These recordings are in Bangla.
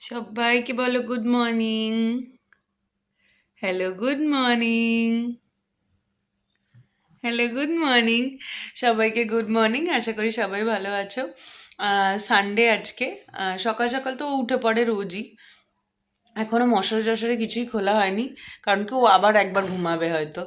সবাইকে বলো good morning. Hello, good morning. Hello, good morning. সবাইকে গুড মর্নিং। আশা করি সবাই ভালো আছো। সানডে আজকে। সকাল সকাল তো উঠে পড়ে রোজই। এখনও মশারি টশারি কিছুই খোলা হয়নি, কারণ কি ও আবার একবার ঘুমাবে হয়তো।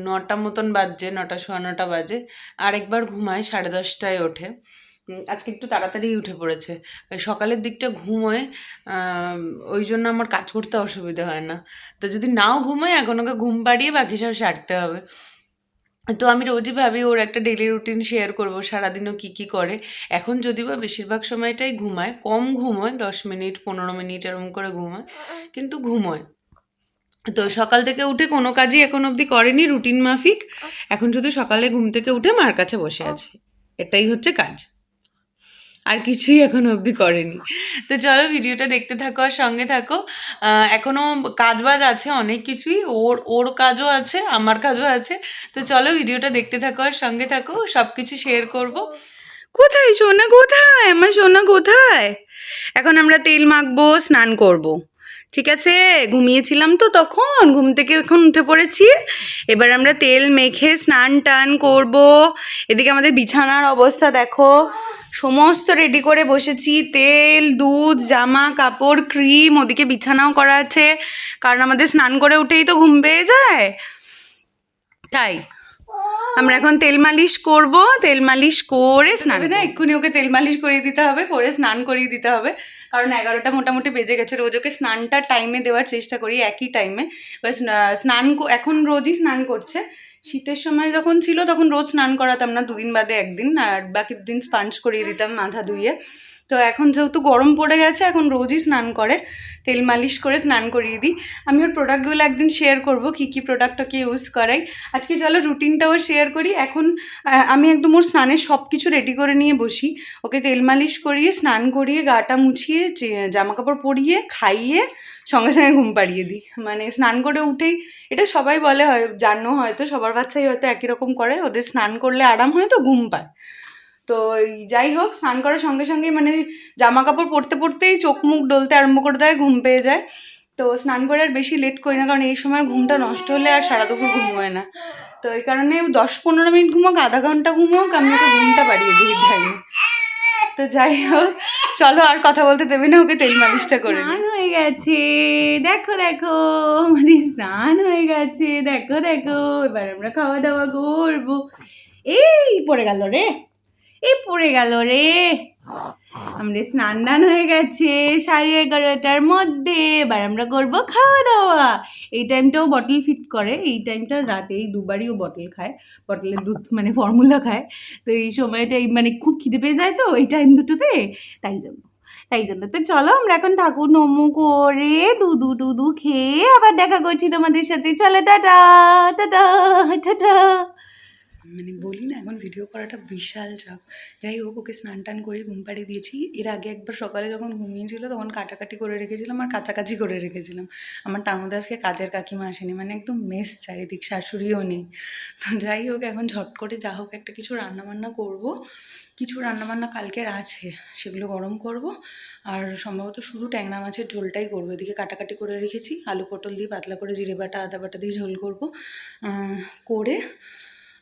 9টা মতন বাজছে, 9টা সোয়া 9টা বাজে। আর একবার ঘুমায়, 10:30টায় ওঠে। আজকে একটু তাড়াতাড়ি উঠে পড়েছে। ওই সকালের দিকটা ঘুমোয়, ওই জন্য আমার কাজ করতে অসুবিধা হয় না। তো যদি নাও ঘুমোয়, এখন ওকে ঘুম পাড়িয়ে বাকি সব সারতে হবে। তো আমি রোজই ভাবি ওর একটা ডেলি রুটিন শেয়ার করব, সারাদিনও কী কী করে। এখন যদিও বা বেশিরভাগ সময়টাই ঘুমায়, কম ঘুমোয়, 10 মিনিট 15 মিনিট এরকম করে ঘুমায়, কিন্তু ঘুমোয়। তো সকাল থেকে উঠে কোনো কাজই এখন অবধি করেনি রুটিন মাফিক। এখন শুধু সকালে ঘুম থেকে উঠে মার কাছে বসে আছে, এটাই হচ্ছে কাজ। আর কিছুই এখন অবধি করেনি। তো চলো ভিডিওটা দেখতে থাকো আর সঙ্গে থাকো। এখনও কাজ বাজ আছে অনেক কিছুই, ওর ওর কাজও আছে, আমার কাজও আছে। তো চলো ভিডিওটা দেখতে থাকো আর সঙ্গে থাকো, সব কিছু শেয়ার করব। কোথায় সোনা, কোথায় আমার সোনা, কোথায়? এখন আমরা তেল মাখবো, স্নান করব। ঠিক আছে, ঘুমিয়েছিলাম তো তখন, ঘুম থেকে এখন উঠে পড়েছি। এবার আমরা তেল মেখে স্নান টান করব। এদিকে আমাদের বিছানার অবস্থা দেখো, সমস্ত রেডি করে বসেছি, তেল, দুধ, জামা কাপড়, ক্রিম, ওদিকে বিছানাও করা আছে, কারণ আমাদের স্নান করে উঠেই তো ঘুম পেয়ে যায়। তাই আমরা এখন তেল মালিশ করব, তেল মালিশ করে স্নান না, এক্ষুনি ওকে তেল মালিশ করিয়ে দিতে হবে, করে স্নান করিয়ে দিতে হবে, কারণ 11টা মোটামুটি বেজে গেছে। রোজ ওকে স্নানটা টাইমে দেওয়ার চেষ্টা করি, একই টাইমে। বাস স্নান এখন রোজই স্নান করছে। শীতের সময় যখন ছিল তখন রোজ স্নান করাতাম না, 2 দিন বাদে একদিন, আর বাকি দিন স্পঞ্জ করিয়ে দিতাম মাথা ধুইয়ে। তো এখন যেহেতু গরম পড়ে গেছে, এখন রোজই স্নান করে, তেল মালিশ করে স্নান করিয়ে দিই। আমি ওর প্রোডাক্টগুলো একদিন শেয়ার করব, কী কী প্রোডাক্ট ওকে ইউজ করাই। আজকে চলো রুটিনটাও শেয়ার করি। এখন আমি একদম ওর স্নানের সব কিছু রেডি করে নিয়ে বসি, ওকে তেল মালিশ করিয়ে, স্নান করিয়ে, গাটা মুছিয়ে, জামা কাপড় পরিয়ে, খাইয়ে সঙ্গে সঙ্গে ঘুম পাড়িয়ে দিই। মানে স্নান করে উঠেই, এটা সবাই বলে, হয় জানো, হয়তো সবার বাচ্চাই হয়তো একই রকম করে, ওদের স্নান করলে আরাম হয় তো ঘুম পায়। তো যাই হোক, স্নান করার সঙ্গে সঙ্গে মানে জামা কাপড় পরতে পরতেই চোখ মুখ ডলতে আরম্ভ করে দেয়, ঘুম পেয়ে যায়। তো স্নান করে আর বেশি লেট করি না, কারণ এই সময় ঘুমটা নষ্ট হলে আর সারা দুপুর ঘুম হয় না। তো এই কারণে 10-15 মিনিট ঘুমোক, আধা ঘন্টা ঘুমোক, আমি ওকে ঘুমটা বাড়িয়ে দিই টাইমে। তো যাই হোক, চলো আর কথা বলতে দেবে না, ওকে তেল মালিশটা করে স্নান হয়ে গেছে, দেখো দেখো আমাদের স্নান হয়ে গেছে, দেখো দেখো। এবার আমরা খাওয়া দাওয়া করবো। এই পড়ে গেল রে, এই পড়ে গেল রে। আমাদের স্নান দান হয়ে গেছে 11:30টার মধ্যে। এবার আমরা করবো খাওয়া দাওয়া। এই টাইমটাও বটল ফিট করে, এই টাইমটা রাতে এই দুবারই ও বটল খায়, বটলের দুধ মানে ফর্মুলা খায়। তো এই সময়টাই মানে খুব খিদে পেয়ে যায় তো এই টাইম দুটোতে, তাই জন্য তো চলো আমরা এখন ঠাকুর নমো করে দুধু টুদু খেয়ে আবার দেখা করছি তোমাদের সাথে। চলো টাটা টাটা টাটা। মানে বলি না, এখন ভিডিও করাটা বিশাল চাপ। যাই হোক, ওকে স্নান টান করে ঘুম পাড়িয়ে দিয়েছি। এর আগে একবার সকালে যখন ঘুমিয়েছিল তখন কাটাকাটি করে রেখেছিলাম আর কাছাকাছি করে রেখেছিলাম। আমার তার মধ্যে আজকে কাজের কাকিমা আসেনি, মানে একদম মেস চারিদিক, শাশুড়িও নেই। তো যাই হোক, এখন ঝট করে যা হোক একটা কিছু রান্নাবান্না করব। কিছু রান্নাবান্না কালকের আছে, সেগুলো গরম করব। আর সম্ভবত শুধু ট্যাংরা মাছের ঝোলটাই করবো। এদিকে কাটাকাটি করে রেখেছি, আলু পটল দিয়ে পাতলা করে জিরে বাটা আদা বাটা দিয়ে ঝোল করব। করে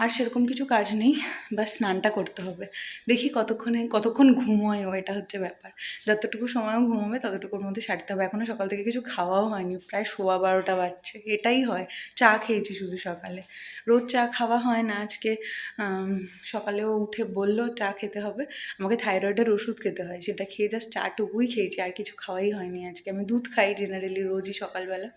আর সেরকম কিছু কাজ নেই, বাস স্নানটা করতে হবে। দেখি কতক্ষণ ঘুমোয় ও, এটা হচ্ছে ব্যাপার। যতটুকু সময়ও ঘুমোবে ততটুকুর মধ্যে সারতে হবে। এখনও সকাল থেকে কিছু খাওয়াও হয়নি, প্রায় 12:15 বাজছে। এটাই হয়, চা খেয়েছি শুধু সকালে, রোজ চা খাওয়া হয় না। আজকে সকালেও উঠে বললো চা খেতে হবে, আমাকে থাইরয়েডের ওষুধ খেতে হয়, সেটা খেয়ে জাস্ট চাটুকুই খেয়েছি, আর কিছু খাওয়াই হয়নি আজকে। আমি দুধ খাই জেনারেলি রোজই সকালবেলা,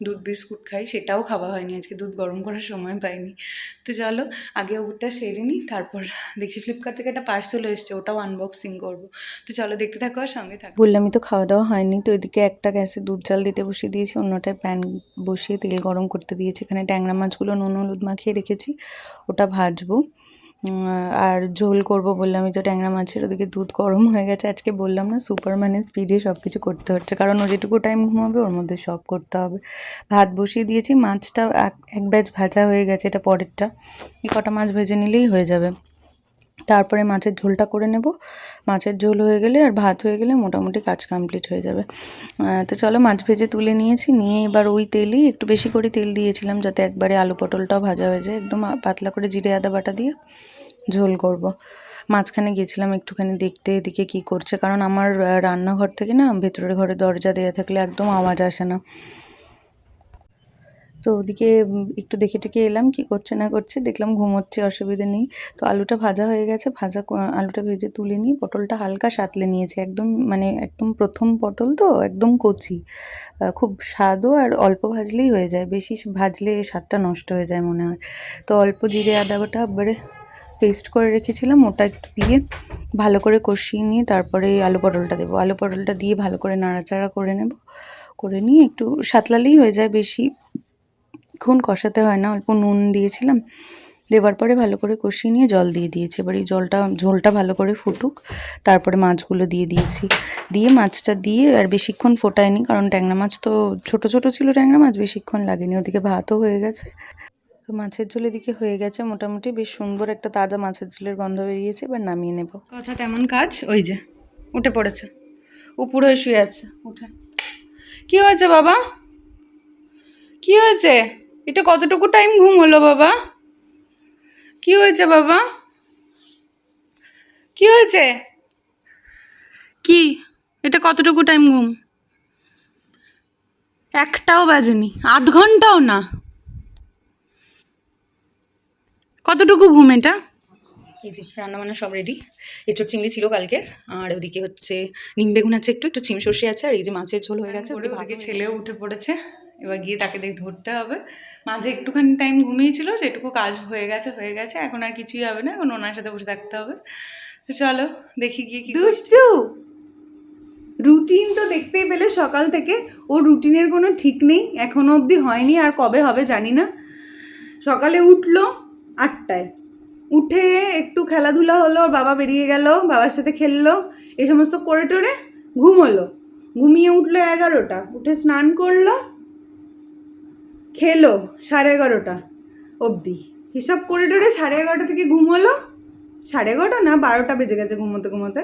দুধ বিস্কুট খাই, সেটাও খাওয়া হয়নি আজকে, দুধ গরম করার সময় পাইনি। তো চলো আগে ওটা সেরে নিই, তারপর দেখছি ফ্লিপকার্ট থেকে একটা পার্সেল এসছে, ওটাও আনবক্সিং করবো। তো চলো দেখতে থাকো আর সঙ্গে থাকো। বললামই তো খাওয়া দাওয়া হয়নি। তো এদিকে একটা গ্যাসে দুধ চাল দিতে বসিয়ে দিয়েছি, অন্যটায় প্যান বসিয়ে তেল গরম করতে দিয়েছি। এখানে ট্যাংরা মাছগুলো নুন হলুদ মাখিয়ে রেখেছি, ওটা ভাজবো। আর ঝোল করব বললামই তো ট্যাংরা মাছের। ওদিকে দুধ গরম হয়ে গেছে। আজকে বললাম না সুপারম্যানের স্পিডে সব কিছু করতে হচ্ছে, কারণ ও যেটুকু টাইম ঘুমাবে ওর মধ্যে সব করতে হবে। ভাত বসিয়ে দিয়েছি, মাছটা এক ব্যাচ ভাজা হয়ে গেছে, এটা পরেরটা। এই কটা মাছ ভেজে নিলেই হয়ে যাবে। তারপরে মাছের ঝোলটা করে নেব। মাছের ঝোল হয়ে গেলে আর ভাত হয়ে গেলে মোটামুটি কাজ কমপ্লিট হয়ে যাবে। তো চলো, মাছ ভেজে তুলে নিয়েছি, নিয়ে এবার ওই তেলেই একটু বেশি করে তেল দিয়েছিলাম যাতে একবারে আলু পটলটাও ভাজা হয়ে যায়। একদম পাতলা করে জিরে আদা বাটা দিয়ে ঝোল করব। মাঝখানে গেছিলাম একটুখানি দেখতে এদিকে কি করছে, কারণ আমার রান্নাঘর থেকে না ভেতরের ঘরে দরজা দেওয়া থাকলে একদম আওয়াজ আসে না। তো ওদিকে একটু দেখে টেকে এলাম কি করছে না করছে, দেখলাম ঘুমোচ্ছে, অসুবিধে নেই। তো আলুটা ভাজা হয়ে গেছে, আলুটা ভেজে তুলে নিয়ে পটলটা হালকা সাঁতলে নিয়েছি, একদম মানে একদম প্রথম পটল তো একদম কচি, খুব স্বাদও আর অল্প ভাজলেই হয়ে যায়, বেশি ভাজলে স্বাদটা নষ্ট হয়ে যায় মনে হয়। তো অল্প জিরে আদা বাটা একবারে পেস্ট করে রেখেছিলাম, ওটা একটু দিয়ে ভালো করে কষিয়ে নিয়ে তারপরে আলু পটলটা দেবো। আলু পটলটা দিয়ে ভালো করে নাড়াচাড়া করে নেব, করে নিয়ে একটু সাতলালেই হয়ে যায়, বেশি ক্ষণ কষাতে হয় না। অল্প নুন দিয়েছিলাম, দেওয়ার পরে ভালো করে কষিয়ে নিয়ে জল দিয়ে দিয়েছি। এবার এই ঝোলটা ভালো করে ফুটুক, তারপরে মাছগুলো দিয়ে দিয়েছি। দিয়ে মাছটা দিয়ে আর বেশিক্ষণ ফোটায়নি, কারণ ট্যাংরা মাছ তো ছোট ছোট ছিল, ট্যাংরা মাছ বেশিক্ষণ লাগেনি। ওদিকে ভাতও হয়ে গেছে। তো মাছের ঝোল এদিকে হয়ে গেছে মোটামুটি, বেশ সুন্দর একটা তাজা মাছের ঝোলের গন্ধ বেরিয়েছে। এবার নামিয়ে নেব। কথা তেমন কাজ, ওই যে উঠে পড়েছে, উপর হয়ে শুয়ে আছে। উঠে কি হয়েছে বাবা, কি হয়েছে? এটা কতটুকু টাইম ঘুম হলো বাবা? কি হয়েছে বাবা, কি হয়েছে? কি এটা কতটুকু টাইম ঘুম? একটাও বাজেনি, আধ ঘন্টাও না। কতটুকু ঘুম এটা? এই যে রান্নাবান্না সব রেডি। এঁচোড় চিংড়ি ছিল কালকে, আর ওদিকে হচ্ছে নিম বেগুন আছে, একটু একটু চিম সর্ষে আছে, আর এই যে মাছের ঝোল হয়ে গেছে। ওদিকে ছেলেও উঠে পড়েছে, এবার গিয়ে তাকে দেখে ধরতে হবে। মাঝে একটুখানি টাইম ঘুমিয়েছিল, যেটুকু কাজ হয়ে গেছে, এখন আর কিছুই হবে না, এখন ওনার সাথে বসে থাকতে হবে। তো চলো দেখি গিয়ে কি দুষ্টু। রুটিন তো দেখতেই পেলে সকাল থেকে, ও রুটিনের কোনো ঠিক নেই, এখনো অবধি হয়নি, আর কবে হবে জানি না। সকালে উঠলো 8টায়, উঠে একটু খেলাধুলা হলো, ওর বাবা বেরিয়ে গেল, বাবার সাথে খেললো, এই সমস্ত করে টোরে ঘুমোলো। ঘুমিয়ে উঠলো 11টা, উঠে স্নান করলো, খেলো 11:30 অবধি। হিসাব করে টোরে 11:30 থেকে ঘুমোলো, 11:30 না 12টা বেজে গেছে ঘুমোতে ঘুমোতে।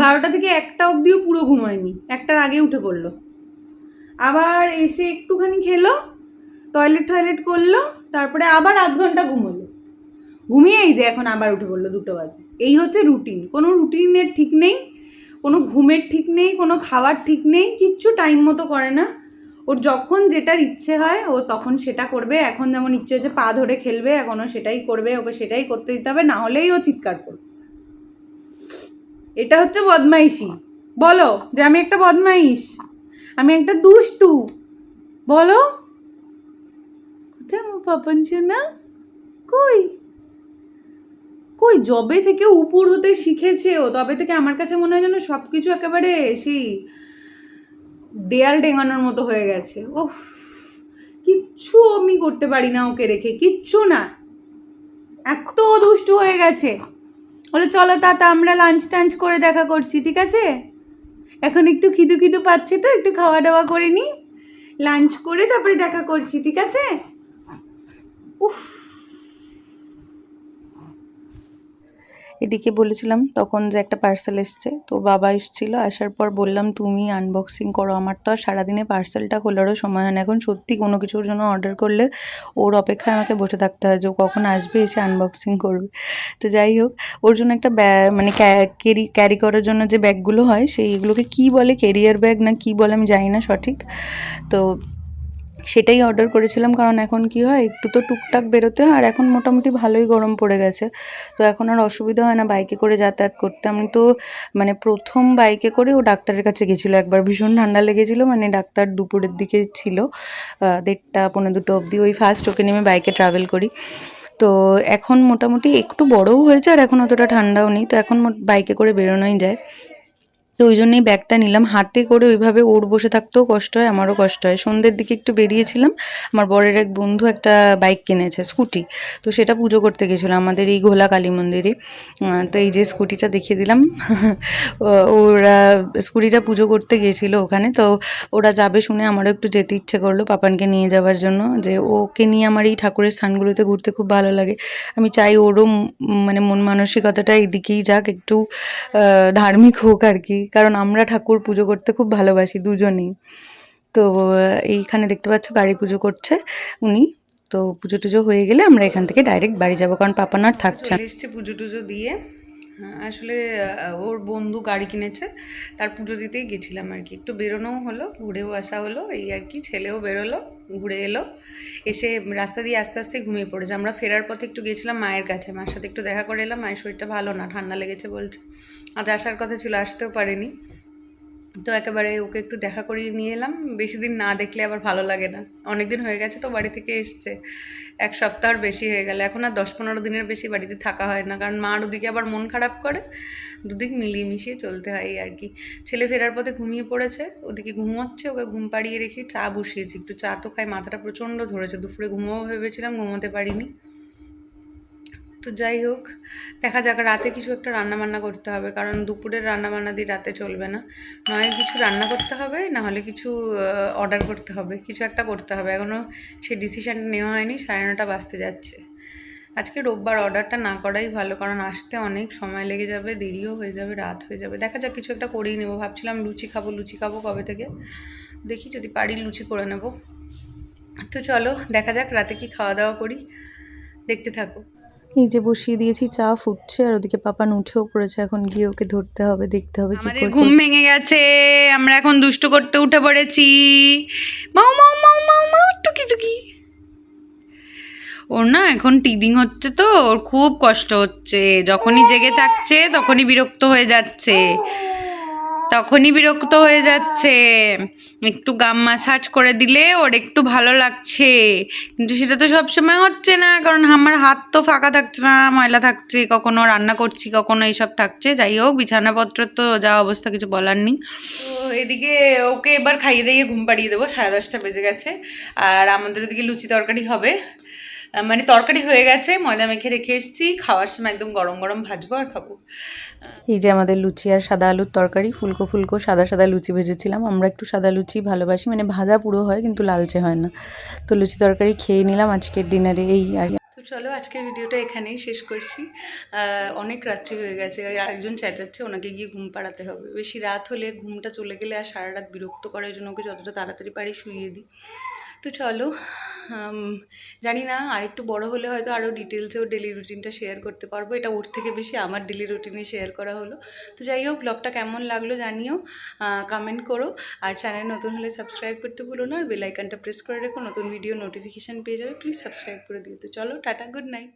12টা থেকে 1টা অবধিও পুরো ঘুমোয়নি, 1টার আগে উঠে পড়লো। আবার এসে একটুখানি খেলো, টয়লেট করলো, তারপরে আবার আধ ঘন্টা ঘুমোলো। ঘুমিয়েই যে এখন আবার উঠে পড়লো 2টো বাজে। এই হচ্ছে রুটিন, কোনো রুটিনের ঠিক নেই, কোনো ঘুমের ঠিক নেই, কোনো খাওয়ার ঠিক নেই, কিচ্ছু টাইম মতো করে না। ওর যখন যেটার ইচ্ছে হয় ও তখন সেটা করবে। এখন যেমন ইচ্ছে হচ্ছে পা ধরে খেলবে, এখনও সেটাই করবে, ওকে সেটাই করতে দিতে হবে, না হলেই ও চিৎকার করবে। এটা হচ্ছে বদমাইশি। বলো যে আমি একটা বদমাইশ, আমি একটা দুষ্টু, বলো। কোথায় আমার পাপঞ্চ না? কই কই যবে থেকে উপর হতে শিখেছে ও, তবে থেকে আমার কাছে মনে হয় যেন সব কিছু একেবারে সেই দেয়াল ডেঙানোর মতো হয়ে গেছে। ওহ, কিচ্ছু আমি করতে পারি না ওকে রেখে, কিচ্ছু না, এত দুষ্টু হয়ে গেছে। বলে চলো তাতা আমরা লাঞ্চ টাঞ্চ করে দেখা করছি, ঠিক আছে? এখন একটু খিদু পাচ্ছে, তো একটু খাওয়া দাওয়া করে নি, লাঞ্চ করে তারপরে দেখা করছি, ঠিক আছে? উফ, এদিকে বলেছিলাম তখন যে একটা পার্সেল এসছে, তো বাবা এসেছিলো, আসার পর বললাম তুমি আনবক্সিং করো, আমার তো আর সারাদিনে পার্সেলটা খোলারও সময় হয় না। এখন সত্যি কোনো কিছুর জন্য অর্ডার করলে ওর অপেক্ষায় আমাকে বসে থাকতে হয় যে ও কখন আসবে, এসে আনবক্সিং করবে। তো যাই হোক, ওর জন্য একটা মানে ক্যারি করার জন্য যে ব্যাগগুলো হয়, সেইগুলোকে কি বলে, ক্যারিয়ার ব্যাগ না কি বলে আমি জানি না সঠিক। তো সেটাই অর্ডার করেছিলাম, কারণ এখন কি হয় একটু তো টুকটাক বেরোতে হয়, আর এখন মোটামুটি ভালোই গরম পড়ে গেছে, তো এখন আর অসুবিধা হয় না বাইকে করে যাতায়াত করতে। আমি তো মানে প্রথম বাইকে করে ও ডাক্তারের কাছে গেছিলো একবার, ভীষণ ঠান্ডা লেগেছিলো, মানে ডাক্তার দুপুরের দিকে ছিল, 1:30 পৌনে 2 অবধি, ওই ফার্স্ট ওকে নেমে বাইকে ট্রাভেল করি। তো এখন মোটামুটি একটু বড়ও হয়েছে, আর এখন অতটা ঠান্ডাও নেই, তো এখন বাইকে করে বেরোনোই যায়। তো ওই জন্যই ব্যাগটা নিলাম। হাতে করে ওইভাবে ওর বসে থাকতেও কষ্ট হয়, আমারও কষ্ট হয়। সন্ধ্যের দিকে একটু বেরিয়েছিলাম, আমার বরের এক বন্ধু একটা বাইক কিনেছে, স্কুটি। তো সেটা পুজো করতে গেছিলো আমাদের এই ঘোলা কালী মন্দিরে। তো এই যে স্কুটিটা দেখিয়ে দিলাম। ওরা স্কুটিটা পুজো করতে গিয়েছিলো ওখানে। তো ওরা যাবে শুনে আমারও একটু যেতে ইচ্ছে করলো পাপানকে নিয়ে যাওয়ার জন্য, যে ওকে নিয়ে আমার এই ঠাকুরের স্থানগুলোতে ঘুরতে খুব ভালো লাগে। আমি চাই ওরও মানে মন মানসিকতাটা এইদিকেই যাক, একটু ধার্মিক হোক আর কি, কারণ আমরা ঠাকুর পুজো করতে খুব ভালোবাসি দুজনেই। তো এইখানে দেখতে পাচ্ছ গাড়ি পুজো করছে উনি। তো পুজো টুজো হয়ে গেলে আমরা এখান থেকে ডাইরেক্ট বাড়ি যাবো, কারণ পাপান আর থাকছে না। চলে এসছে পুজো টুজো দিয়ে। আসলে ওর বন্ধু গাড়ি কিনেছে, তার পুজো দিতেই গেছিলাম আর কি। একটু বেরোনোও হলো, ঘুরেও আসা হলো, এই আর কি। ছেলেও বেরোলো, ঘুরে এলো, এসে রাস্তা দিয়ে আস্তে আস্তে ঘুমিয়ে পড়েছে। আমরা ফেরার পথে একটু গেছিলাম মায়ের কাছে, মায়ের সাথে একটু দেখা করে এলাম। মায়ের শরীরটা ভালো না, ঠান্ডা লেগেছে বলছে। আজ আসার কথা ছিল, আসতেও পারেনি। তো একেবারে ওকে একটু দেখা করিয়ে নিয়ে এলাম। বেশি দিন না দেখলে আবার ভালো লাগে না। অনেক দিন হয়ে গেছে তো বাড়ি থেকে এসছে, 1 সপ্তাহর বেশি হয়ে গেল। এখন আর 10-15 দিনের বেশি বাড়িতে থাকা হয় না, কারণ মার ওদিকে আবার মন খারাপ করে। দুদিক মিলিয়ে মিশিয়ে চলতে হয় এই আর কি। ছেলে ফেরার পথে ঘুমিয়ে পড়েছে, ওদিকে ঘুমোচ্ছে, ওকে ঘুম পাড়িয়ে রেখে চা বসিয়েছি। একটু চা তো খাই, মাথাটা প্রচণ্ড ধরেছে। দুপুরে ঘুমোবো ভেবেছিলাম, ঘুমোতে পারিনি। তো যাই হোক, দেখা যাক। রাতে কিছু একটা রান্না বান্না করতে হবে, কারণ দুপুরের রান্না বান্না দিয়ে রাতে চলবে না। নয় কিছু রান্না করতে হবে, না হলে কিছু অর্ডার করতে হবে, কিছু একটা করতে হবে। এখনও সেই ডিসিশানটা নেওয়া হয়নি, 9:30 বাজতে যাচ্ছে। আজকে রোববার, অর্ডারটা না করাই ভালো, কারণ আসতে অনেক সময় লেগে যাবে, দেরিও হয়ে যাবে, রাত হয়ে যাবে। দেখা যাক, কিছু একটা করেই নেবো। ভাবছিলাম লুচি খাবো কবে থেকে। দেখি যদি পারি লুচি করে নেব। তো চলো দেখা যাক রাতে কি খাওয়া দাওয়া করি, দেখতে থাকো। এই যে বসিয়ে দিয়েছি, চা ফুটছে, আর ওদিকে পাপান উঠেও পড়েছে। এখন গিয়ে ওকে ধরতে হবে, দেখতে হবে কি আমাদের করে। ঘুম ভেঙে গেছে, আমরা এখন দুষ্ট করতে উঠে পড়েছি। মাউ মাউ মাউ মাউ মাউ টুকি টুকি। ওর না এখন টিদিং হচ্ছে, তো ওর খুব কষ্ট হচ্ছে। যখনই জেগে থাকছে তখনই বিরক্ত হয়ে যাচ্ছে, একটু গাম মাসাজ করে দিলে ওর একটু ভালো লাগছে। কিন্তু সেটা তো সবসময় হচ্ছে না, কারণ আমার হাত তো ফাঁকা থাকছে না, ময়লা থাকছে, কখনো রান্না করছি, কখনো এইসব থাকছে। যাই হোক, বিছানাপত্র তো যা অবস্থা, কিছু বলার নেই। তো এদিকে ওকে এবার খাইয়ে দিয়ে ঘুম পাড়িয়ে দেবো, 10:30 বেজে গেছে। আর আমাদের ওদিকে লুচি তরকারি হবে, মানে তরকারি হয়ে গেছে, ময়দা মেখে রেখে এসেছি। খাওয়ার সময় একদম গরম গরম ভাজবো আর খাবো। এই যে আমাদের লুচি আর সাদা আলুর তরকারি, ফুলকো ফুলকো সাদা সাদা লুচি ভেজেছিলাম। আমরা একটু সাদা লুচি ভালোবাসি, মানে ভাজা পুরো হয় কিন্তু লালচে হয় না। তো লুচি তরকারি খেয়ে নিলাম আজকের ডিনারে, এই আর। তো চলো আজকের ভিডিওটা এখানেই শেষ করছি। অনেক রাত্রি হয়ে গেছে, আরেকজন চেঁচাচ্ছে, ওনাকে গিয়ে ঘুম পাড়াতে হবে। বেশি রাত হলে ঘুমটা চলে গেলে আর সারা রাত বিরক্ত করার জন্য ওকে যতটা তাড়াতাড়ি পারি শুইয়ে দিই। তো চলো, জানি না আর একটু বড় হলে হয়তো আরও ডিটেলসেও ডেলি রুটিনটা শেয়ার করতে পারবো। এটা ওর থেকে বেশি আমার ডেলি রুটিনে শেয়ার করা হলো। তো যাই হোক, ব্লগটা কেমন লাগলো জানিও, কমেন্ট করো। আর চ্যানেল নতুন হলে সাবস্ক্রাইব করতে ভুলো না, আর বেল আইকনটা প্রেস করে রেখো, নতুন ভিডিও নোটিফিকেশান পেয়ে যাবে। প্লিজ সাবস্ক্রাইব করে দিও। তো চলো, টাটা, গুড নাইট।